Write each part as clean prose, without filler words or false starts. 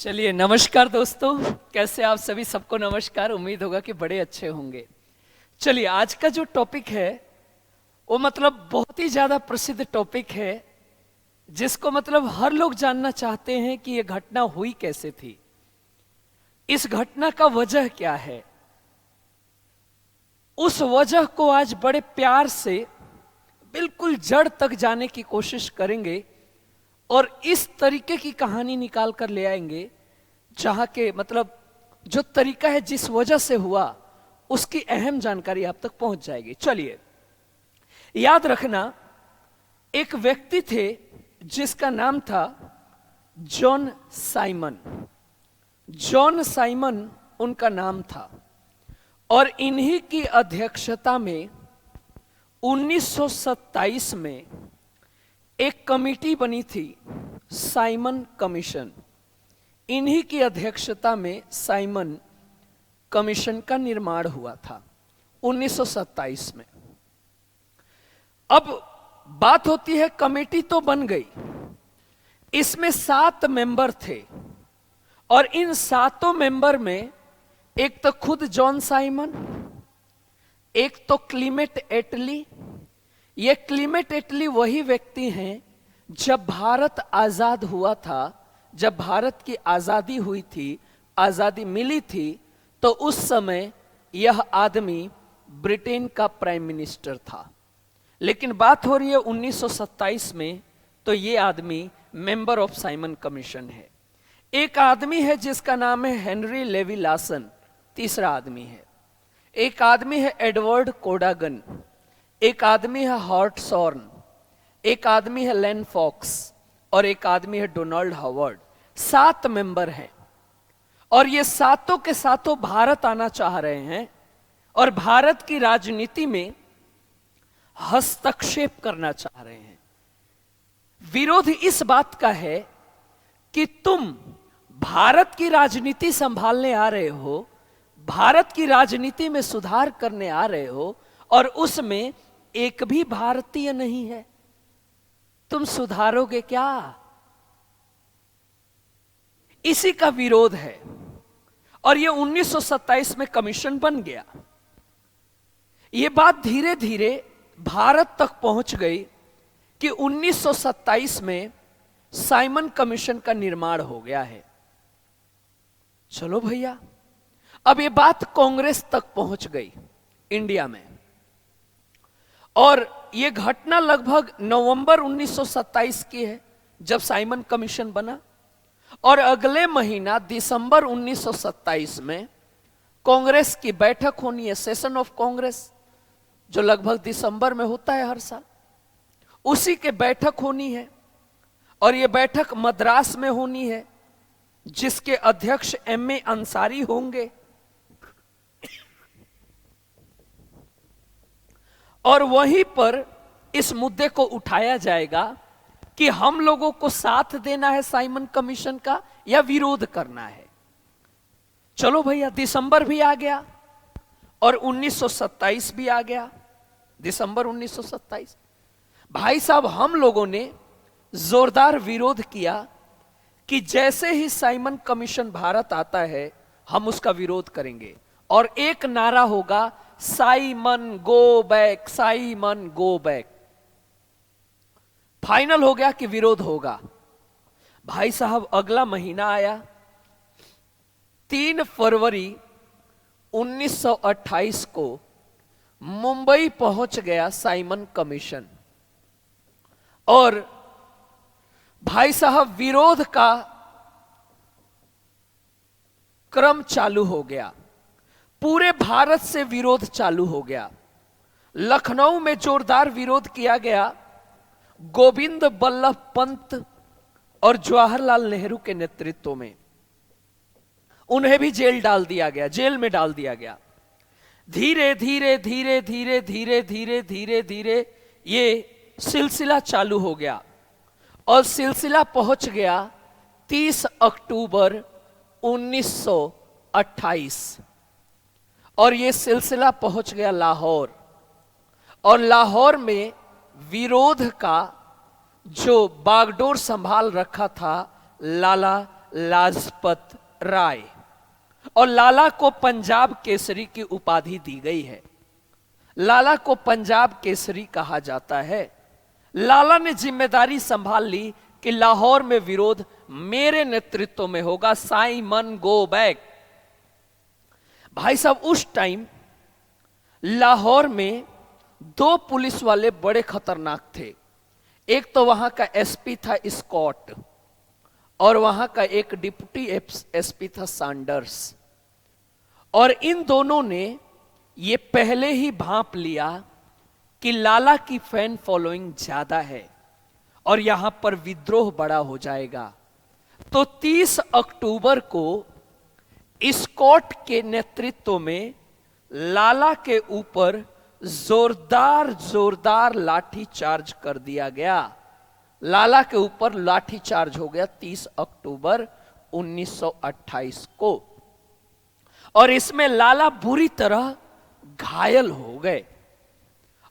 चलिए नमस्कार दोस्तों, कैसे आप सभी? सबको नमस्कार। उम्मीद होगा कि बड़े अच्छे होंगे। चलिए आज का जो टॉपिक है वो बहुत ही ज्यादा प्रसिद्ध टॉपिक है, जिसको हर लोग जानना चाहते हैं कि ये घटना हुई कैसे थी, इस घटना का वजह क्या है। उस वजह को आज बड़े प्यार से बिल्कुल जड़ तक जाने की कोशिश करेंगे और इस तरीके की कहानी निकाल कर ले आएंगे जहां के जो तरीका है, जिस वजह से हुआ, उसकी अहम जानकारी आप तक पहुंच जाएगी। चलिए याद रखना, एक व्यक्ति थे जिसका नाम था जॉन साइमन। जॉन साइमन उनका नाम था और इन्हीं की अध्यक्षता में 1927 में एक कमेटी बनी थी, साइमन कमीशन। इन्हीं की अध्यक्षता में साइमन कमीशन का निर्माण हुआ था 1927 में। अब बात होती है, कमेटी तो बन गई, इसमें 7 मेंबर थे और इन 7 मेंबर में एक तो खुद जॉन साइमन, एक तो क्लीमेट एटली। ये क्लीमेट एटली वही व्यक्ति हैं जब भारत आजाद हुआ था, जब भारत की आजादी हुई थी, आजादी मिली थी, तो उस समय यह आदमी ब्रिटेन का प्राइम मिनिस्टर था। लेकिन बात हो रही है 1927 में, तो ये आदमी मेंबर ऑफ साइमन कमीशन है। एक आदमी है जिसका नाम है हेनरी लेवी लासन, तीसरा आदमी है। एक आदमी है एडवर्ड कोडागन, एक आदमी है हॉर्टसॉर्न, एक आदमी है लेन फॉक्स और एक आदमी है डोनाल्ड हावर्ड। 7 मेंबर हैं और ये सातों के सातों भारत आना चाह रहे हैं और भारत की राजनीति में हस्तक्षेप करना चाह रहे हैं। विरोध इस बात का है कि तुम भारत की राजनीति संभालने आ रहे हो, भारत की राजनीति में सुधार करने आ रहे हो और उसमें एक भी भारतीय नहीं है, तुम सुधारोगे क्या? इसी का विरोध है और यह 1927 में कमीशन बन गया। यह बात धीरे धीरे भारत तक पहुंच गई कि 1927 में साइमन कमीशन का निर्माण हो गया है। चलो भैया, अब यह बात कांग्रेस तक पहुंच गई इंडिया में और यह घटना लगभग नवंबर 1927 की है जब साइमन कमीशन बना और अगले महीना दिसंबर 1927 में कांग्रेस की बैठक होनी है, सेशन ऑफ कांग्रेस, जो लगभग दिसंबर में होता है हर साल। उसी के बैठक होनी है और यह बैठक मद्रास में होनी है, जिसके अध्यक्ष एम ए अंसारी होंगे और वहीं पर इस मुद्दे को उठाया जाएगा कि हम लोगों को साथ देना है साइमन कमीशन का या विरोध करना है। चलो भैया, दिसंबर भी आ गया और 1927 भी आ गया, दिसंबर 1927। भाई साहब, हम लोगों ने जोरदार विरोध किया कि जैसे ही साइमन कमीशन भारत आता है हम उसका विरोध करेंगे और एक नारा होगा, Simon go back, Simon go back. Final हो गया कि विरोध होगा। भाई साहब, अगला महीना आया, 3 फरवरी 1928 को मुंबई पहुंच गया साइमन कमीशन और भाई साहब विरोध का क्रम चालू हो गया। पूरे भारत से विरोध चालू हो गया। लखनऊ में जोरदार विरोध किया गया, गोविंद बल्लभ पंत और जवाहरलाल नेहरू के नेतृत्व में। उन्हें भी जेल डाल दिया गया, जेल में डाल दिया गया। धीरे धीरे धीरे धीरे धीरे धीरे धीरे धीरे ये सिलसिला चालू हो गया और सिलसिला पहुंच गया 30 अक्टूबर 1928 और ये सिलसिला पहुंच गया लाहौर और लाहौर में विरोध का जो बागडोर संभाल रखा था लाला लाजपत राय, और लाला को पंजाब केसरी की उपाधि दी गई है। लाला को पंजाब केसरी कहा जाता है। लाला ने जिम्मेदारी संभाल ली कि लाहौर में विरोध मेरे नेतृत्व में होगा। Simon go back. भाई साहब, उस टाइम लाहौर में दो पुलिस वाले बड़े खतरनाक थे। एक तो वहां का एसपी था स्कॉट, और वहां का एक डिप्टी एसपी था सैंडर्स। और इन दोनों ने ये पहले ही भांप लिया कि लाला की फैन फॉलोइंग ज्यादा है और यहां पर विद्रोह बड़ा हो जाएगा। तो 30 अक्टूबर को स्कॉट के नेतृत्व में लाला के ऊपर जोरदार लाठी चार्ज कर दिया गया। लाला के ऊपर लाठी चार्ज हो गया 30 अक्टूबर 1928 को, और इसमें लाला बुरी तरह घायल हो गए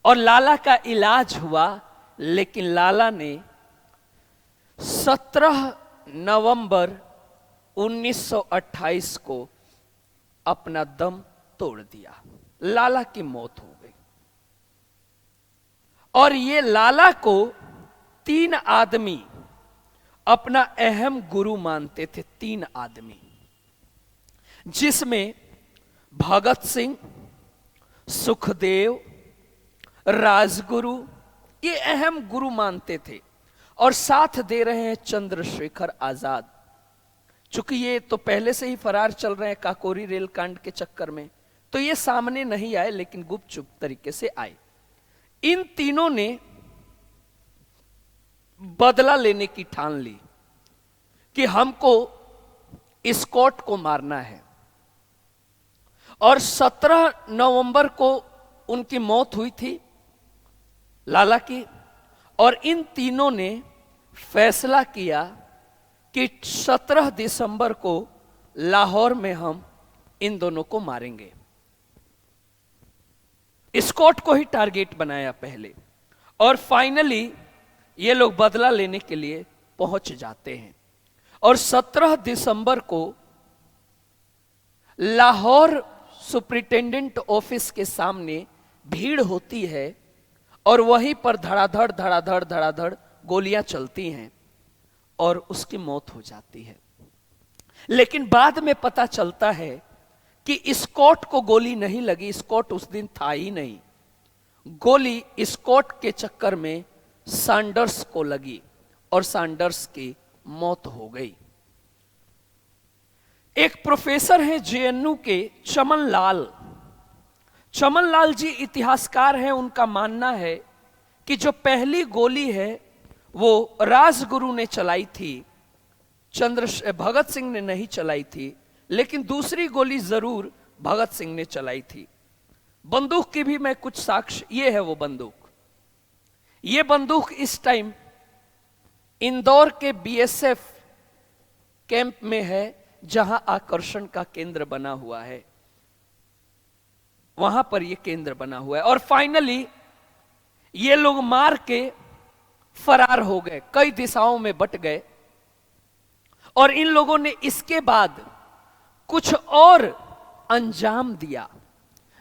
और लाला का इलाज हुआ। लेकिन लाला ने 17 नवंबर 1928 को अपना दम तोड़ दिया। लाला की मौत हो गई। और ये लाला को 3 आदमी अपना अहम गुरु मानते थे। 3 आदमी, जिसमें भगत सिंह, सुखदेव, राजगुरु, ये अहम गुरु मानते थे। और साथ दे रहे हैं चंद्रशेखर आजाद। चूंकि ये तो पहले से ही फरार चल रहे हैं काकोरी रेल कांड के चक्कर में, तो ये सामने नहीं आए, लेकिन गुपचुप तरीके से आए। इन तीनों ने बदला लेने की ठान ली कि हमको स्कॉट को मारना है। और 17 नवंबर को उनकी मौत हुई थी, लाला की। और इन तीनों ने फैसला किया कि 17 दिसंबर को लाहौर में हम इन दोनों को मारेंगे। स्कॉट को ही टारगेट बनाया पहले, और फाइनली ये लोग बदला लेने के लिए पहुंच जाते हैं। और 17 दिसंबर को लाहौर सुप्रिंटेंडेंट ऑफिस के सामने भीड़ होती है, और वहीं पर धड़ाधड़ गोलियां चलती हैं और उसकी मौत हो जाती है। लेकिन बाद में पता चलता है कि स्कॉट को गोली नहीं लगी। स्कॉट उस दिन था ही नहीं। गोली स्कॉट के चक्कर में सैंडर्स को लगी और सैंडर्स की मौत हो गई। एक प्रोफेसर हैं जेएनयू के, चमन लाल जी इतिहासकार हैं। उनका मानना है कि जो पहली गोली है वो राजगुरु ने चलाई थी, भगत सिंह ने नहीं चलाई थी। लेकिन दूसरी गोली जरूर भगत सिंह ने चलाई थी। बंदूक की भी मैं कुछ साक्ष्य, ये है वो बंदूक। ये बंदूक इस टाइम इंदौर के बीएसएफ कैंप में है, जहां आकर्षण का केंद्र बना हुआ है। वहां पर यह केंद्र बना हुआ है। और फाइनली ये लोग मार के फरार हो गए, कई दिशाओं में बट गए। और इन लोगों ने इसके बाद कुछ और अंजाम दिया।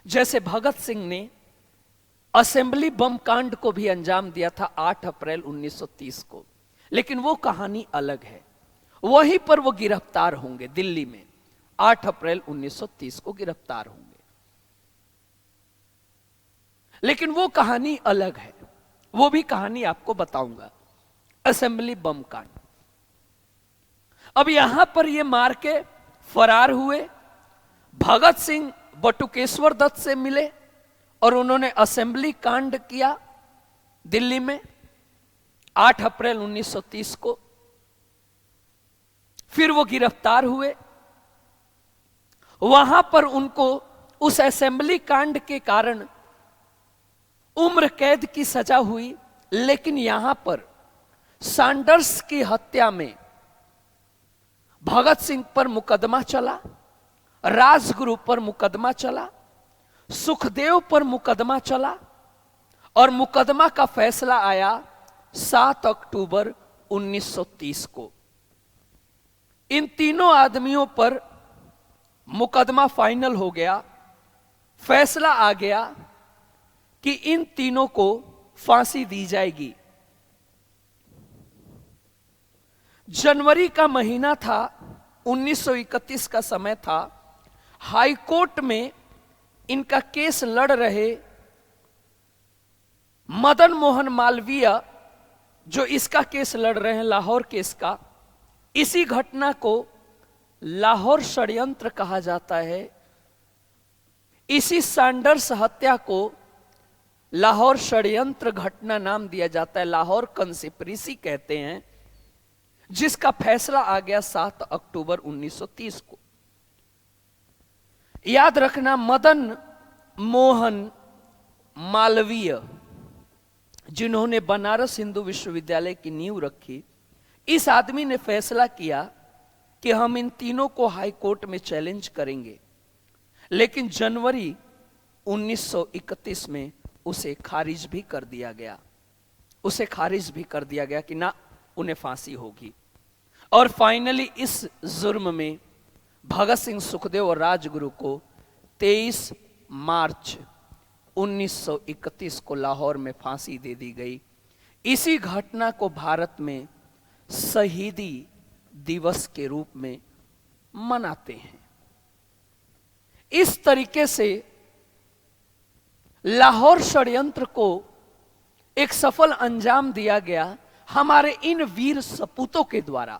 जैसे भगत सिंह ने असेंबली बम कांड को भी अंजाम दिया था 8 अप्रैल 1930 को। लेकिन वो कहानी अलग है। वहीं पर वो गिरफ्तार होंगे दिल्ली में, 8 अप्रैल 1930 को गिरफ्तार होंगे। लेकिन वो कहानी अलग है, वो भी कहानी आपको बताऊंगा, असेंबली बम कांड। अब यहां पर ये मार के फरार हुए। भगत सिंह बटुकेश्वर दत्त से मिले और उन्होंने असेंबली कांड किया दिल्ली में 8 अप्रैल 1930 को। फिर वो गिरफ्तार हुए। वहां पर उनको उस असेंबली कांड के कारण उम्र कैद की सजा हुई। लेकिन यहां पर सैंडर्स की हत्या में भगत सिंह पर मुकदमा चला, राजगुरु पर मुकदमा चला, सुखदेव पर मुकदमा चला, और मुकदमा का फैसला आया 7 अक्टूबर 1930 को। इन तीनों आदमियों पर मुकदमा फाइनल हो गया, फैसला आ गया कि इन तीनों को फांसी दी जाएगी। जनवरी का महीना था, 1931 का समय था। हाई कोर्ट में इनका केस लड़ रहे मदन मोहन मालवीय, जो इसका केस लड़ रहे हैं लाहौर केस का, इसी घटना को लाहौर षड्यंत्र कहा जाता है। इसी सैंडर्स हत्या को लाहौर षड्यंत्र घटना नाम दिया जाता है, लाहौर कंस्पिरेसी कहते हैं, जिसका फैसला आ गया 7 अक्टूबर 1930 को। याद रखना, मदन मोहन मालवीय, जिन्होंने बनारस हिंदू विश्वविद्यालय की नींव रखी, इस आदमी ने फैसला किया कि हम इन तीनों को हाई कोर्ट में चैलेंज करेंगे। लेकिन जनवरी 1931 में उसे खारिज भी कर दिया गया, उसे खारिज भी कर दिया गया कि ना, उन्हें फांसी होगी। और फाइनली इस जुर्म में भगत सिंह, सुखदेव और राजगुरु को 23 मार्च 1931 को लाहौर में फांसी दे दी गई। इसी घटना को भारत में शहीदी दिवस के रूप में मनाते हैं। इस तरीके से लाहौर षड्यंत्र को एक सफल अंजाम दिया गया हमारे इन वीर सपूतों के द्वारा।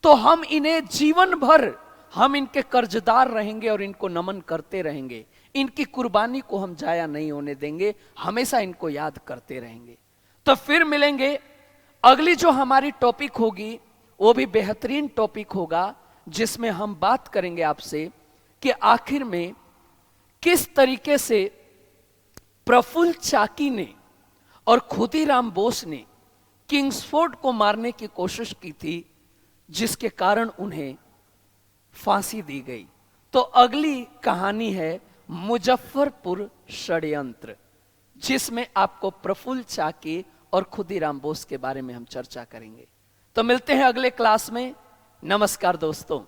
तो हम इन्हें जीवन भर हम इनके कर्जदार रहेंगे और इनको नमन करते रहेंगे। इनकी कुर्बानी को हम जाया नहीं होने देंगे, हमेशा इनको याद करते रहेंगे। तो फिर मिलेंगे, अगली जो हमारी टॉपिक होगी वो भी बेहतरीन टॉपिक होगा, जिसमें हम बात करेंगे आपसे कि आखिर में किस तरीके से प्रफुल्ल चाकी ने और खुदीराम बोस ने किंग्सफोर्ड को मारने की कोशिश की थी, जिसके कारण उन्हें फांसी दी गई। तो अगली कहानी है मुजफ्फरपुर षड्यंत्र, जिसमें आपको प्रफुल्ल चाकी और खुदीराम बोस के बारे में हम चर्चा करेंगे। तो मिलते हैं अगले क्लास में। नमस्कार दोस्तों।